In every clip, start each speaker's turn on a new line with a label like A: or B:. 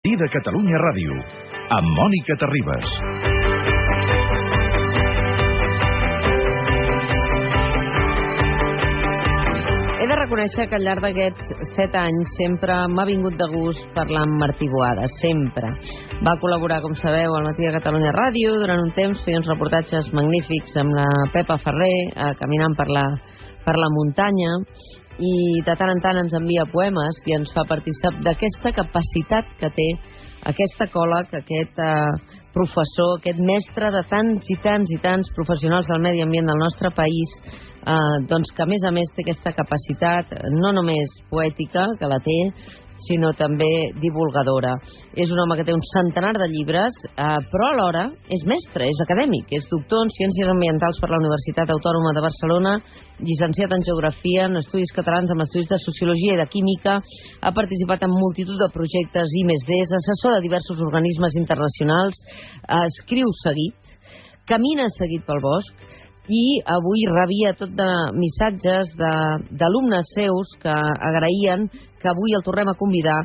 A: matí de Catalunya Ràdio, amb Mònica Terribas.
B: He de reconèixer que al llarg d'aquests 7 anys sempre m'ha vingut de gust parlar amb Martí Boada, sempre. Va col·laborar, com sabeu, al Matí de Catalunya Ràdio. Durant un temps feia uns reportatges magnífics amb la Pepa Ferrer, caminant per la muntanya, i de tant en tant ens envia poemes i ens fa partícip d'aquesta capacitat que té aquest ecòleg, aquest professor, aquest mestre de tants i tants i tants professionals del medi ambient del nostre país, doncs que a més té aquesta capacitat no només poètica, que la té, sinó també divulgadora. És un home que té un centenar de llibres, però alhora és mestre, és acadèmic, és doctor en Ciències Ambientals per la Universitat Autònoma de Barcelona, llicenciat en Geografia, en Estudis Catalans, amb estudis de Sociologia i de Química, ha participat en multitud de projectes I+D, assessor de diversos organismes internacionals, escriu seguit, camina seguit pel bosc, i avui rebia tot de missatges d'alumnes seus que agraïen que avui el tornem a convidar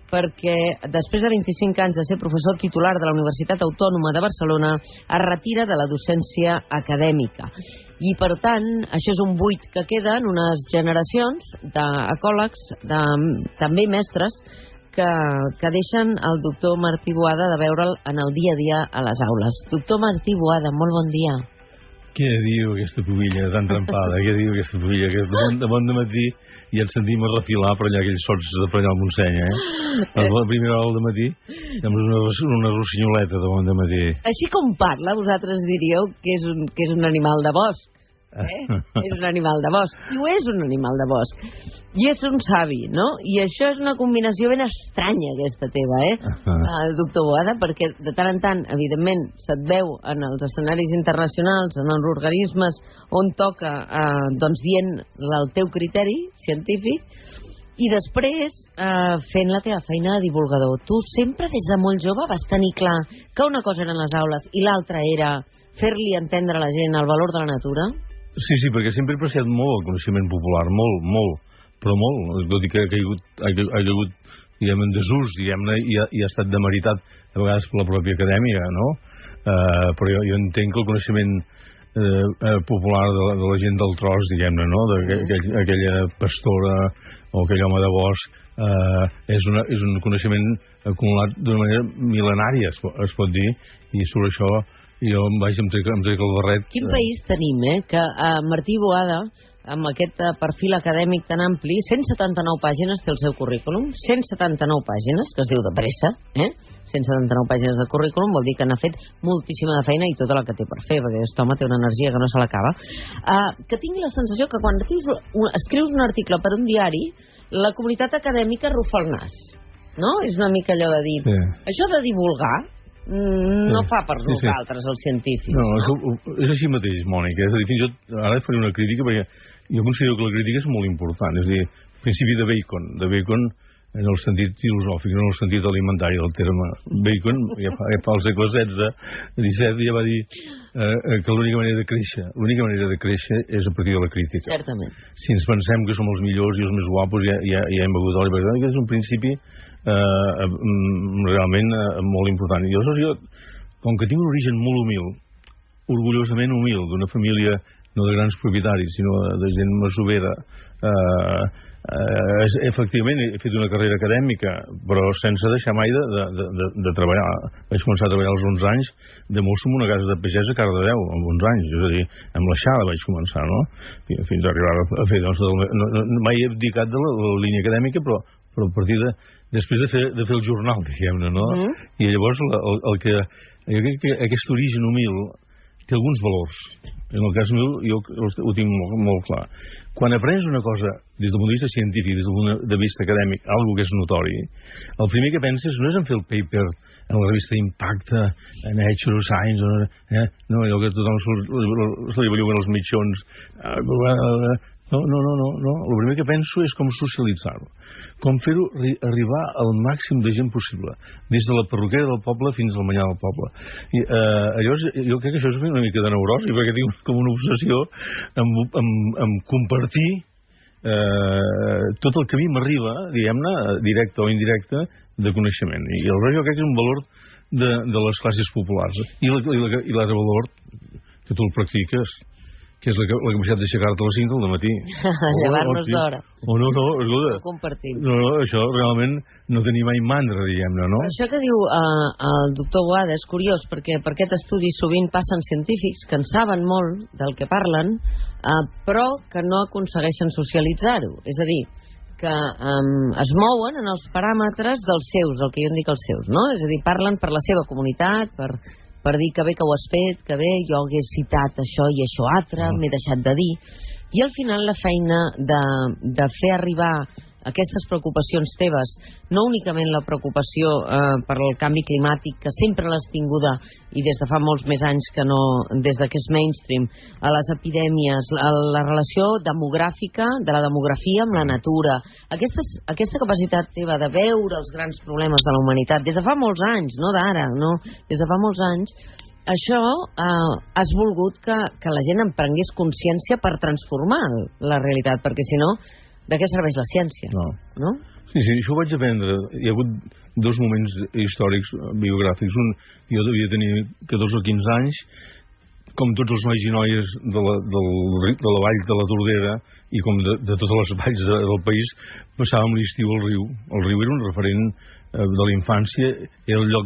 B: perquè després de 25 anys de ser professor titular de la Universitat Autònoma de Barcelona es retira de la docència acadèmica. I per tant, això és un buit que queda en unes generacions d'ecòlegs, també mestres, que deixen el doctor Martí Boada de veure'l en el dia a dia a les aules. Doctor Martí Boada, molt bon dia.
C: Què diu aquesta pubilla tan trempada? Què diu aquesta pubilla? Que de bon dematí ja ens sentim a refilar per allà aquells sots de per allà al Montseny, A la primera hora del matí sembla una rossinyoleta de bon dematí.
B: Així com parla, vosaltres diríeu que és un animal de bosc. És un animal de bosc. I ho és un animal de bosc. I és un savi, no? I això és una combinació ben estranya, aquesta teva, doctor Boada, perquè de tant en tant, evidentment, se't veu en els escenaris internacionals, en els organismes on toca, doncs dient el teu criteri científic, i després fent la teva feina de divulgador. Tu sempre des de molt jove vas tenir clar que una cosa eren les aules i l'altra era fer-li entendre a la gent el valor de la natura?
C: Sí, perquè sempre he apreciat molt el coneixement popular, molt, però molt, tot i que ha caigut, diguem, en desús, diguem-ne, i ha estat demeritat a vegades per la pròpia acadèmia, no? Però jo entenc que el coneixement popular de la gent del tros, diguem-ne, no? Aquella pastora o aquell home de bosc, és un coneixement acumulat d'una manera mil·lenària, es pot dir, i sobre això jo em vaig em trec el barret.
B: Quin país tenim, que Martí Boada, amb aquest perfil acadèmic tan ampli, 179 pàgines té el seu currículum, 179 pàgines, que es diu de pressa, 179 pàgines de currículum, vol dir que n'ha fet moltíssima de feina i tota la que té per fer, perquè aquest home té una energia que no se l'acaba. Que tinc la sensació que quan escrius un article per un diari, la comunitat acadèmica rufa el nas, no? És una mica allò de dir, això de divulgar no fa per nosaltres, els científics.
C: No, és així mateix, Mònica. És a dir, fins i tot ara faré una crítica, perquè jo considero que la crítica és molt important. És a dir, el principi de Bacon en el sentit filosòfic, no en el sentit alimentari del terme. Bacon, ja fa el segle XVII, ja va dir que l'única manera de créixer és a partir de la crítica.
B: Certament.
C: Si ens pensem que som els millors i els més guapos, ja hem begut oli, perquè és un principi realment molt important. I aleshores jo, com que tinc un origen molt humil, orgullosament humil, d'una família no de grans propietaris, sinó de gent masovera, efectivament he fet una carrera acadèmica, però sense deixar mai de treballar. Vaig començar a treballar als 11 anys de mosso en una casa de pagès a Cardedeu, amb 11 anys, és a dir, amb l'aixada vaig començar, no? Fins a arribar a fer, mai he abdicat de la línia acadèmica, però a partir després de fer el jornal, diguem-ne, no? I llavors jo crec que aquest origen humil té alguns valors. En el cas meu, jo ho tinc molt clar. Quan aprens una cosa des del punt de vista científic, des del punt de vista acadèmic, algo que és notori, el primer que penses no és en fer el paper en la revista Impacte, en Nature Science, no, allò que tothom se li bellugen els mitjons. No. El primer que penso és com socialitzar-ho. Com fer-ho arribar al màxim de gent possible, des de la perruquera del poble fins al menjar del poble. I llavors, jo crec que això és una mica de neurosi, perquè tinc com una obsessió en compartir tot el que a mi m'arriba, diguem-ne, directe o indirecte, de coneixement. I aleshores jo crec que és un valor de les classes populars. I l'altre valor, que tu el practiques, que és la capacitat d'aixecar-te a les 5 del matí.
B: Llevar-nos d'hora.
C: No, escolta.
B: Ho compartim.
C: No, això realment no tenia mai mandra, diguem-ne, no?
B: Però això que diu el doctor Boada és curiós, perquè per aquest estudi sovint passen científics que en saben molt del que parlen, però que no aconsegueixen socialitzar-ho. És a dir, que es mouen en els paràmetres dels seus, el que jo en dic els seus, no? És a dir, parlen per la seva comunitat, per dir que bé que ho has fet, que bé, jo hagués citat això i això altre, m'he deixat de dir. I al final la feina de fer arribar aquestes preocupacions teves, no únicament la preocupació per el canvi climàtic, que sempre l'has tinguda, i des de fa molts més anys que no, des que és mainstream, a les epidèmies, a la relació demogràfica, de la demografia amb la natura, aquesta capacitat teva de veure els grans problemes de la humanitat, des de fa molts anys, no d'ara, no, des de fa molts anys, això has volgut que la gent en prengués consciència per transformar la realitat, perquè si no, de què serveix la ciència? No?
C: Sí, això ho vaig aprendre. Hi ha hagut dos moments històrics biogràfics. Un, jo devia tenir 14 o 15 anys, com tots els nois i noies de la vall de la Tordera i com de totes les valls del país, passàvem l'estiu al riu. El riu era un referent de la infància, era el lloc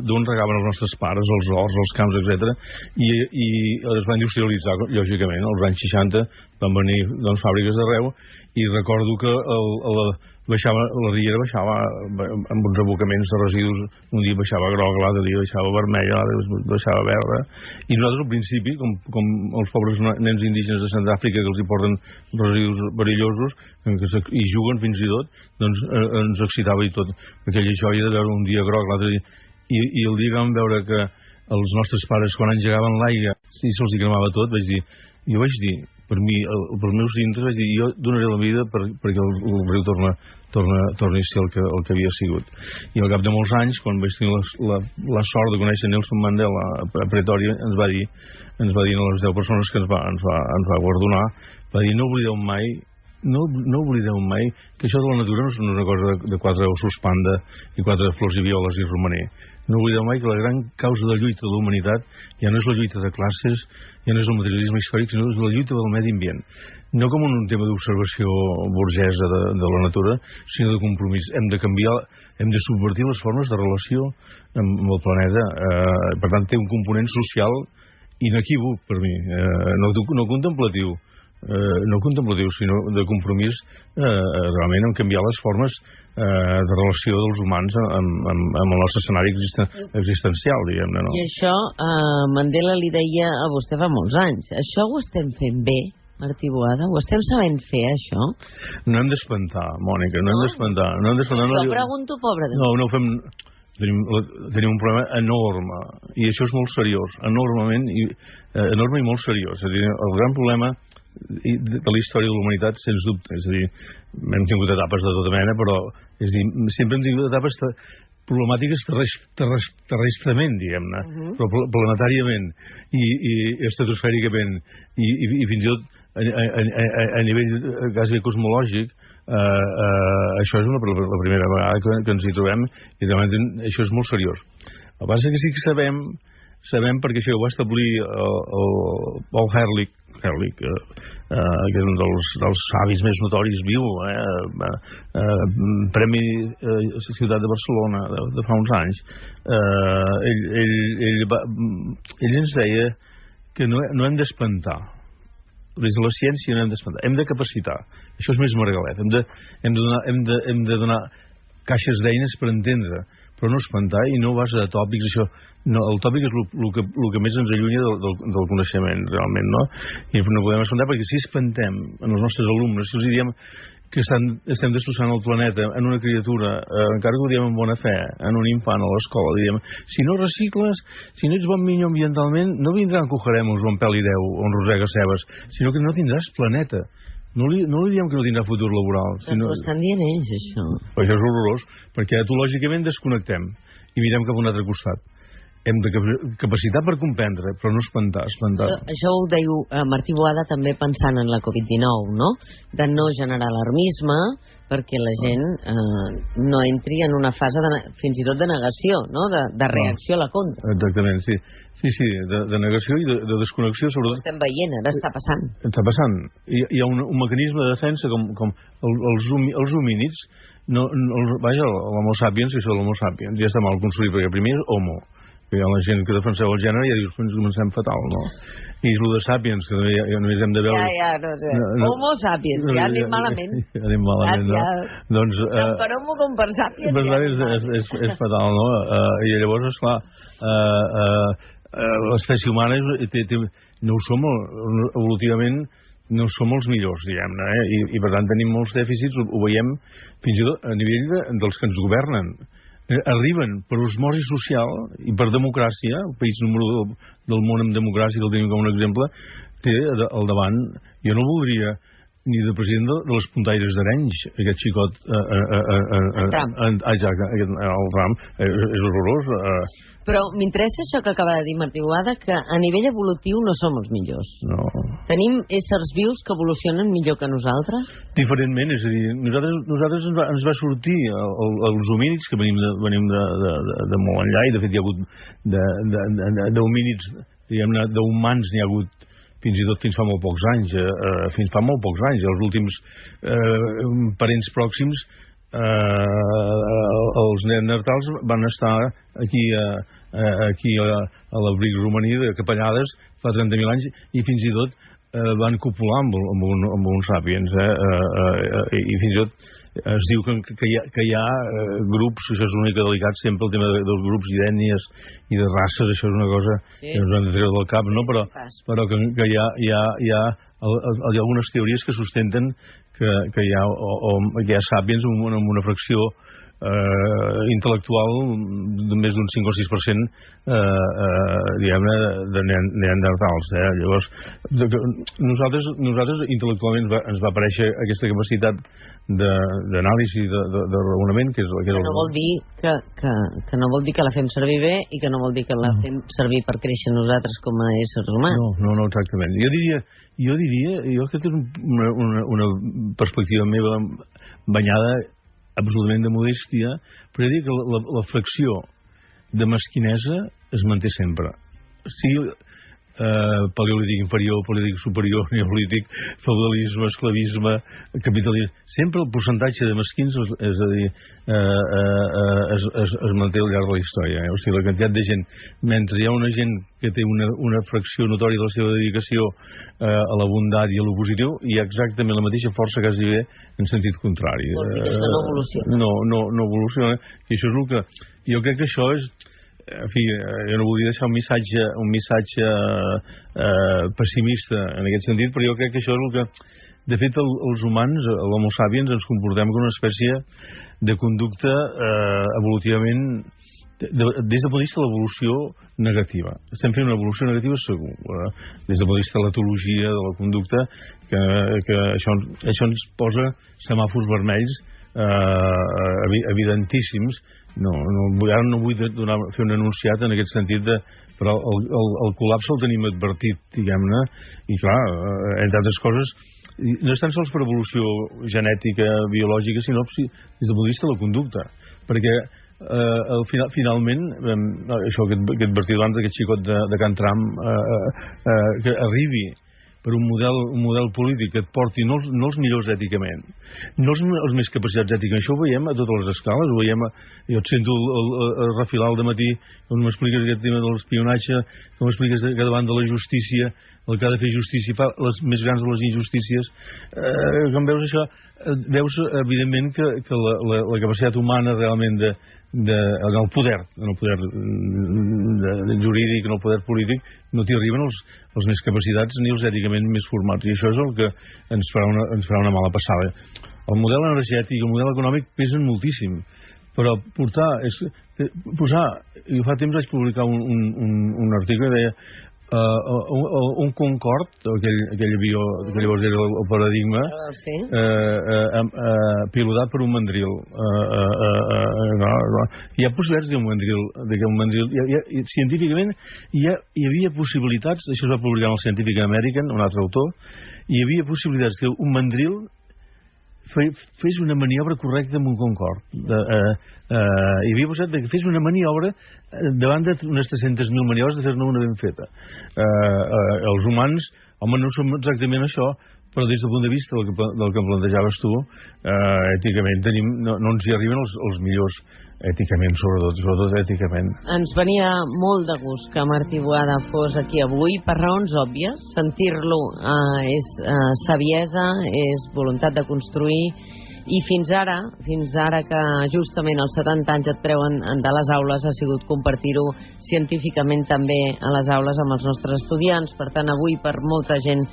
C: d'on regaven els nostres pares, els horts, els camps, etc. I es va industrialitzar, lògicament. Als anys 60 van venir fàbriques d'arreu i recordo que la riera baixava amb uns abocaments de residus, un dia baixava groc, l'altre dia baixava vermella, l'altre baixava verda, i nosaltres al principi, com els pobres nens indígenes de Centràfrica que els hi porten residus perillosos i juguen fins i tot, doncs ens excitava i tot aquella joia de veure un dia groc, l'altre dia, i el dia que vam veure que els nostres pares quan engegaven l'aigua i se'ls hi cremava tot, jo vaig dir per mi, pels meus dintres, vaig dir, jo donaré la vida perquè el riu torni a ser el que havia sigut. I al cap de molts anys, quan vaig tenir la sort de conèixer Nelson Mandela a Pretòria, ens va dir a les 10 persones que ens va guardonar, va dir, no oblideu mai que això de la natura no és una cosa de 4 ossos panda i 4 flors i violes i romaner. No oblideu mai que la gran causa de lluita de la humanitat ja no és la lluita de classes, ja no és el materialisme històric, sinó és la lluita del medi ambient. No com un tema d'observació burgesa de la natura, sinó de compromís. Hem de canviar, hem de subvertir les formes de relació amb el planeta. Per tant, té un component social inequívoc per mi, no contemplatiu. No contemplatiu, sinó de compromís realment en canviar les formes de relació dels humans amb el nostre escenari existencial, diguem-ne, no?
B: I això Mandela li deia a vostè fa molts anys. Això ho estem fent bé, Martí Boada? Ho estem sabent fer, això?
C: No hem d'espantar, Mònica, no hem d'espantar.
B: Jo pregunto, pobre de mi.
C: No ho fem... Tenim un problema enorme, i això és molt seriós, enorme i molt seriós. És a dir, el gran problema de la història de la humanitat, sens dubte, és a dir, hem tingut etapes de tota mena, però és a dir, sempre hem tingut etapes problemàtiques terrestrament, diguem-ne, però planetàriament i estratosfèricament i fins i tot a nivell quasi cosmològic. Això és la primera vegada que ens hi trobem i realment això és molt seriós. El que passa és que sí que sabem perquè això ho va establir el Paul Ehrlich, que és un dels savis més notoris viu, Premi Ciutat de Barcelona de fa uns anys. Ell ens deia que no hem d'espantar. Des de la ciència no hem d'espantar, hem de capacitar. Això és més Margalet. Hem de donar caixes d'eines per entendre, però no espantar i no vas a tòpics. El tòpic és el que més ens allunya del coneixement, realment, no? I no podem espantar, perquè si espantem en els nostres alumnes, si els diem que estem destrossant el planeta en una criatura, encara que ho diem amb bona fe, en un infant a l'escola, diem, si no recicles, si no ets bon minyó ambientalment, no vindran cojaremos o en pèl i deu o en rosega cebes, sinó que no tindràs planeta. No li diem que no tindrà futur laboral.
B: Però estan dient ells, això.
C: Però això és horrorós, perquè etològicament desconnectem i mirem cap a un altre costat. hem de capacitar per comprendre, però no espantar.
B: Això ho diu Martí Boada també pensant en la Covid-19, no? De no generar alarmisme perquè la gent no entri en una fase fins i tot de negació, no? De reacció a la contra.
C: Exactament, sí. Sí, de negació i de desconnexió.
B: Ho estem veient, ara està passant.
C: Està passant. Hi ha un mecanisme de defensa com els homínids, vaja, l'homo sapiens, que això de l'homo sapiens ja està mal construït, perquè primer és homo, que hi ha la gent que defenseu el gènere i ja dius, comencem fatal, no? I és el de sapiens, que ja només hem de veure...
B: no sé. Homo sapiens, ja anem malament.
C: Ja anem malament, no? Doncs...
B: Tant per homo com per sapiens.
C: Per sapiens és fatal, no? I llavors, esclar, l'espècie humana no ho som, evolutivament no som els millors, diguem-ne, i per tant tenim molts dèficits, ho veiem fins i tot a nivell dels que ens governen. Arriben per osmosi social i per democràcia, el país número 1 del món en democràcia, que el tenim com un exemple, té al davant, jo no voldria ni de president de les puntaires d'Arenys, aquest xicot el Trump, és horrorós.
B: Però m'interessa això que acaba de dir Martí Boada, que a nivell evolutiu no som els millors.
C: No.
B: Tenim éssers vius que evolucionen millor que nosaltres?
C: Diferentment, és a dir, nosaltres ens va sortir els homínids, que venim de molt enllà, i de fet hi ha hagut d'homínids, diguem-ne, d'humans n'hi ha hagut fins i tot fins fa molt pocs anys. Els últims parents pròxims, els neandertals, van estar aquí a l'abric romaní de capellades fa 30.000 anys i fins i tot van copular amb un sàpiens, i fins i tot es diu que hi ha grups, això és una mica delicat sempre el tema dels grups i d'ètnies i de races, això és una cosa que ens han de treure del cap, no? Però que hi ha algunes teories que sustenten que hi ha sàpiens amb una fracció intel·lectual de més d'un 5 o 6% diguem-ne de neandertals. Llavors nosaltres intel·lectualment ens va aparèixer aquesta capacitat d'anàlisi, de raonament, que no
B: vol dir que no vol dir que la fem servir bé i que no vol dir que la fem servir per créixer nosaltres com a éssers humans.
C: No, exactament. Jo aquesta és una perspectiva meva banyada absolutament de modèstia, però dic que la fracció de mesquinesa es manté sempre. Sigui paleolític inferior, paleolític superior, neolític, feudalisme, esclavisme, capitalisme, sempre el percentatge de mesquins, és a dir, es manté al llarg de la història. O sigui, la quantitat de gent, mentre hi ha una gent que té una fracció notòria de la seva dedicació a la bondat i a lo positiu, hi ha exactament la mateixa força quasi bé en sentit contrari.
B: Vols dir que això no evoluciona?
C: No evoluciona, i això és el que... Jo crec que això és... En fi, jo no volia deixar un missatge pessimista en aquest sentit, però jo crec que això és el que... De fet, els humans, l'homo sapiens, ens comportem com una espècie de conducta evolutivament, des del punt de vista de l'evolució negativa. Estem fent una evolució negativa segur, des del punt de vista de l'etologia, de la conducta, que això ens posa semàfors vermells evidentíssims. Ara no vull fer un enunciat en aquest sentit, però el col·lapse el tenim advertit, diguem-ne, i clar, entre altres coses, no és tan sols per evolució genètica, biològica, sinó des del punt de vista de la conducta, perquè finalment, això que he advertit abans d'aquest xicot de Can Tram, que arribi per un model polític que et porti no els millors èticament, no els més capacitats ètiques. Això ho veiem a totes les escales, ho veiem jo et sento refilar al dematí on m'expliques aquest tema de l'espionatge, que m'expliques que davant de la justícia el que ha de fer justícia fa les més grans de les injustícies. Quan veus això, veus evidentment que la capacitat humana realment en el poder jurídic, en el poder polític, no t'hi arriben els més capacitats ni els èticament més formats, i això és el que ens farà una mala passada. El model energètic i el model econòmic pesen moltíssim, però posar, i fa temps vaig publicar un article que deia un Concorde, aquell avió que llavors era el paradigma, pilotat per un mandril. Hi ha possibilitats d'un mandril. Científicament hi havia possibilitats, això es va publicar en el Scientific American, un altre autor, hi havia possibilitats que un mandril fes una maniobra correcta amb un Concorde. Hi havia posat que fes una maniobra davant d'unes 300.000 maniobres de fer-ne una ben feta. Els humans, home, no som exactament això, però des del punt de vista del que plantejaves tu, èticament no ens hi arriben els millors, èticament, sobretot èticament.
B: Ens venia molt de gust que Martí Boada fos aquí avui, per raons òbvies. Sentir-lo és saviesa, és voluntat de construir, i fins ara que justament als 70 anys et treuen de les aules, ha sigut compartir-ho científicament també a les aules amb els nostres estudiants. Per tant, avui per molta gent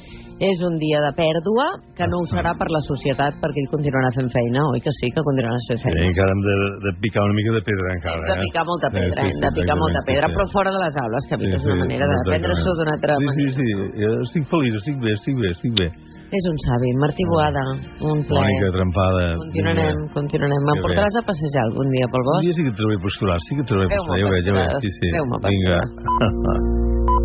B: és un dia de pèrdua, que no ho serà per la societat, perquè ell continuarà fent feina, oi que sí, que continuarà fent feina?
C: Sí, encara hem de picar una mica de pedra, encara.
B: Hem de picar molta pedra, però fora de les aules, que és una manera d'aprendre-s'ho d'una altra manera.
C: Sí, estic feliç, estic bé.
B: És un savi. Martí Boada, un plaer.
C: Mònica Trempada.
B: Continuarem. Em portaràs a passejar algun dia pel bosc?
C: Un dia sí que et trobaré a pasturar, ja ho veig.
B: Feu-me pasturar.
C: Vinga.